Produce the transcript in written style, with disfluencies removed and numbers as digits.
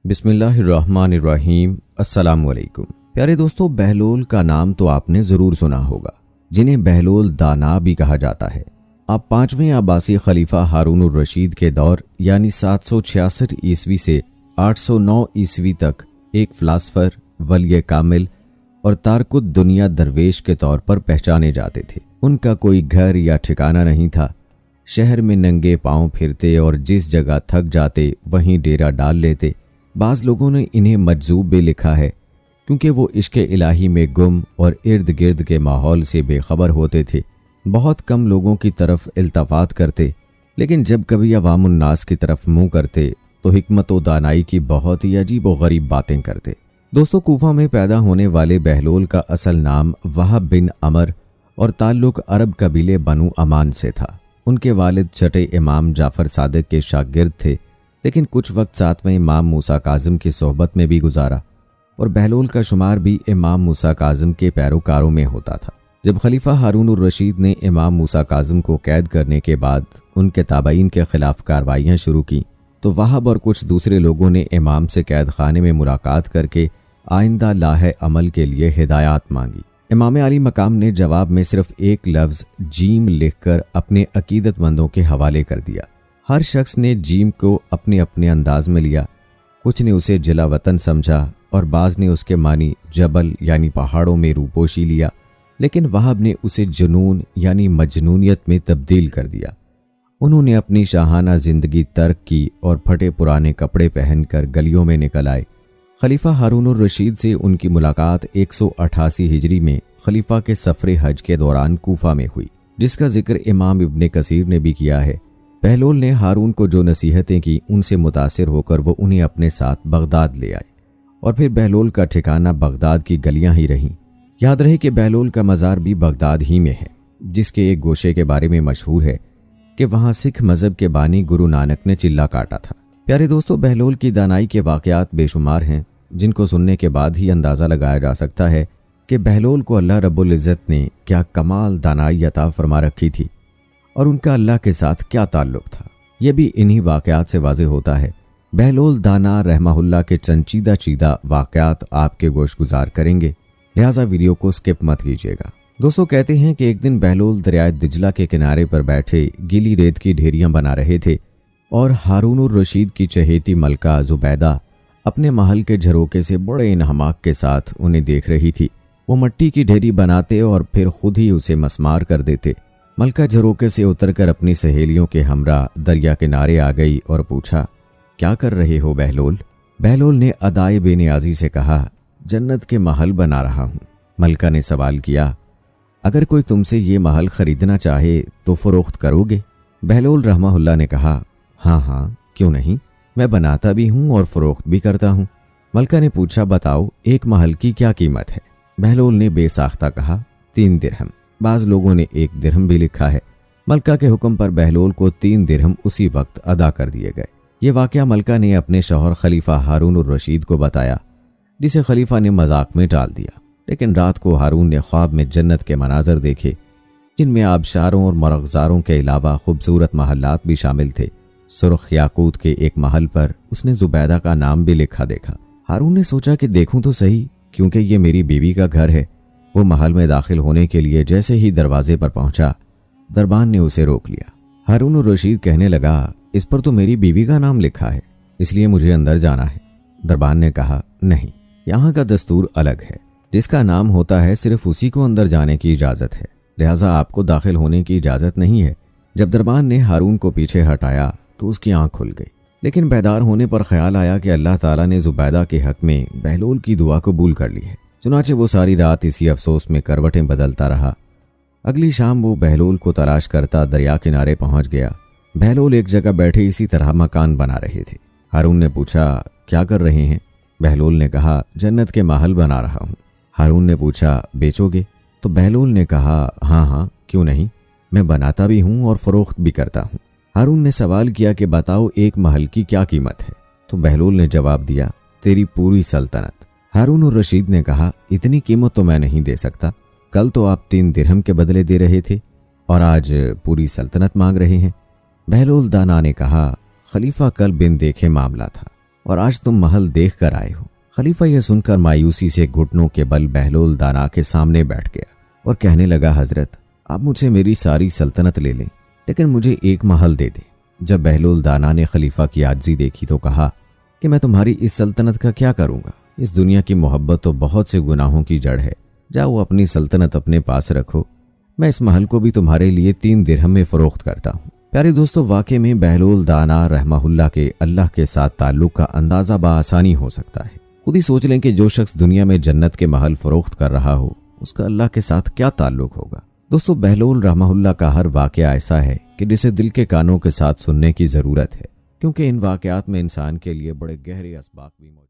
बिस्मिल्लाहिर्रहमानिर्रहीम। अस्सलाम वालेकुम। प्यारे दोस्तों, बहलोल का नाम तो आपने ज़रूर सुना होगा, जिन्हें बहलोल दाना भी कहा जाता है। आप 5वें अब्बासी खलीफा हारून उर रशीद के दौर यानी 766 ईस्वी से 809 ईस्वी तक एक फ़िलासफ़र, वलिय कामिल और तारकुत दुनिया दरवेश के तौर पर पहचाने जाते थे। उनका कोई घर या ठिकाना नहीं था। शहर में नंगे पांव फिरते और जिस जगह थक जाते वहीं डेरा डाल लेते। बाज़ लोगों ने इन्हें मजजूब भी लिखा है क्योंकि वो इश्क़ इलाही में गुम और इर्द गिर्द के माहौल से बेखबर होते थे। बहुत कम लोगों की तरफ इल्तफ़ात करते, लेकिन जब कभी अवामुन्नास की तरफ मुंह करते तो हिकमत व दानाई की बहुत ही अजीब व गरीब बातें करते। दोस्तों, कूफा में पैदा होने वाले बहलोल का असल नाम वहाब बिन अमर और ताल्लुक अरब कबीले बनु अमान से था। उनके वालिद छठे इमाम जाफ़र सादिक के शागिर्द थे, लेकिन कुछ वक्त 7वें इमाम मूसा काज़िम की सोहबत में भी गुजारा और बहलोल का शुमार भी इमाम मूसा काज़िम के पैरोकारों में होता था। जब खलीफा हारून उर रशीद ने इमाम मूसा काज़िम को कैद करने के बाद उनके ताबाइन के खिलाफ कार्रवाइयाँ शुरू की तो वहाब और कुछ दूसरे लोगों ने इमाम से कैद खाने में मुलाकात करके आइंदा लाहे अमल के लिए हिदायत मांगी। इमाम अली मकाम ने जवाब में सिर्फ एक लफ्ज़ जीम लिखकर अपने अकीदतमंदों के हवाले कर दिया। हर शख्स ने जीम को अपने अपने अंदाज में लिया। कुछ ने उसे जिला वतन समझा और बाज़ ने उसके मानी जबल यानी पहाड़ों में रूपोशी लिया, लेकिन वहाब ने उसे जुनून यानी मजनूनियत में तब्दील कर दिया। उन्होंने अपनी शाहाना ज़िंदगी तर्क की और फटे पुराने कपड़े पहनकर गलियों में निकल आए। खलीफा हारून उर रशीद से उनकी मुलाकात 188 हिजरी में खलीफा के सफ़रे हज के दौरान कूफा में हुई, जिसका जिक्र इमाम इब्ने कसीर ने भी किया है। बहलोल ने हारून को जो नसीहतें की, उनसे मुतासिर होकर वो उन्हें अपने साथ बगदाद ले आए और फिर बहलोल का ठिकाना बगदाद की गलियां ही रहीं। याद रहे कि बहलोल का मज़ार भी बगदाद ही में है, जिसके एक गोशे के बारे में मशहूर है कि वहाँ सिख मज़हब के बानी गुरु नानक ने चिल्ला काटा था। प्यारे दोस्तों, बहलोल की दानाई के वाक़यात बेशुमार हैं, जिनको सुनने के बाद ही अंदाज़ा लगाया जा सकता है कि बहलोल को अल्लाह रब्बुल इज़्ज़त ने क्या कमाल दानाई अता फरमा रखी थी और उनका अल्लाह के साथ क्या ताल्लुक़ था। यह भी इन्हीं वाक़यात से वाज़े होता है। बहलोल दाना रहमहुल्लाह के चंचीदा चीदा वाक़यात आपके गोश गुजार करेंगे, लिहाजा वीडियो को स्किप मत कीजिएगा। दोस्तों, कहते हैं कि एक दिन बहलोल दरियाए दिजला के किनारे पर बैठे गीली रेत की ढेरियां बना रहे थे और हारून उर रशीद की चहेती मलका जुबैदा अपने महल के झरोके से बड़े इन्हमाक के साथ उन्हें देख रही थी। वो मट्टी की ढेरी बनाते और फिर खुद ही उसे मसमार कर देते। मलका झरोके से उतरकर अपनी सहेलियों के हमरा दरिया किनारे आ गई और पूछा, क्या कर रहे हो बहलोल? बहलोल ने अदाए बेनियाजी से कहा, जन्नत के महल बना रहा हूँ। मलका ने सवाल किया, अगर कोई तुमसे ये महल खरीदना चाहे तो फरोख्त करोगे? बहलोल रहमहुल्लाह ने कहा, हाँ हाँ, क्यों नहीं, मैं बनाता भी हूँ और फरोख्त भी करता हूँ। मलका ने पूछा, बताओ एक महल की क्या कीमत है? बहलोल ने बेसाख्ता कहा, 3 दिरहम। बाज़ लोगों ने 1 दिरहम भी लिखा है। मलका के हुक्म पर बहलोल को 3 दिरहम उसी वक्त अदा कर दिए गए। ये वाक़या मलका ने अपने शौहर खलीफा हारून उर रशीद को बताया, जिसे खलीफा ने मजाक में टाल दिया। लेकिन रात को हारून ने ख्वाब में जन्नत के मनाजर देखे, जिनमें आबशारों और मरग़ज़ारों के अलावा खूबसूरत महलात भी शामिल थे। सुर्ख याकूत के एक महल पर उसने जुबैदा का नाम भी लिखा देखा। हारून ने सोचा कि देखूं तो सही, क्योंकि ये मेरी बीवी का घर है। वो महल में दाखिल होने के लिए जैसे ही दरवाजे पर पहुंचा, दरबान ने उसे रोक लिया। हारून उर रशीद कहने लगा, इस पर तो मेरी बीवी का नाम लिखा है, इसलिए मुझे अंदर जाना है। दरबान ने कहा, नहीं, यहाँ का दस्तूर अलग है। जिसका नाम होता है सिर्फ उसी को अंदर जाने की इजाज़त है, लिहाजा आपको दाखिल होने की इजाज़त नहीं है। जब दरबान ने हारून को पीछे हटाया तो उसकी आंख खुल गई, लेकिन बेदार होने पर ख्याल आया कि अल्लाह ताला ने जुबैदा के हक में बहलोल की दुआ कबूल कर ली है। चुनाचे वो सारी रात इसी अफसोस में करवटें बदलता रहा। अगली शाम वो बहलोल को तलाश करता दरिया किनारे पहुंच गया। बहलोल एक जगह बैठे इसी तरह मकान बना रहे थे। हारून ने पूछा, क्या कर रहे हैं? बहलोल ने कहा, जन्नत के महल बना रहा हूँ। हारून ने पूछा, बेचोगे? तो बहलोल ने कहा, हाँ हाँ, क्यों नहीं, मैं बनाता भी हूँ और फरोख्त भी करता हूँ। हारून ने सवाल किया कि बताओ एक महल की क्या कीमत है? तो बहलोल ने जवाब दिया, तेरी पूरी सल्तनत। हारून उर रशीद ने कहा, इतनी कीमत तो मैं नहीं दे सकता। कल तो आप 3 दिरहम के बदले दे रहे थे और आज पूरी सल्तनत मांग रहे हैं। बहलोल दाना ने कहा, खलीफा कल बिन देखे मामला था। और आज तुम महल देख कर आए हो। खलीफा यह सुनकर मायूसी से घुटनों के बल बहलोल दाना के सामने बैठ गया और कहने लगा, हजरत, आप मुझसे मेरी सारी सल्तनत ले लें, लेकिन मुझे एक महल दे दें। जब बहलोल दाना ने खलीफा की आजिज़ी देखी तो कहा कि मैं तुम्हारी इस सल्तनत का क्या करूंगा? इस दुनिया की मोहब्बत तो बहुत से गुनाहों की जड़ है। जाओ अपनी सल्तनत अपने पास रखो, मैं इस महल को भी तुम्हारे लिए 3 दिरहम में फरोख्त करता हूँ। प्यारे दोस्तों, वाकई में बहलोल दाना रहमहुल्लाह के अल्लाह के साथ ताल्लुक का अंदाज़ा बआसानी हो सकता है। खुद ही सोच लें कि जो शख्स दुनिया में जन्नत के महल फरोख्त कर रहा हो, उसका अल्लाह के साथ क्या ताल्लुक होगा। दोस्तों, बहलोल रहमहुल्लाह का हर वाक़या ऐसा है कि जिसे दिल के कानों के साथ सुनने की ज़रूरत है, क्योंकि इन वाक़यात में इंसान के लिए बड़े गहरे असबाब भी मौजूद हैं।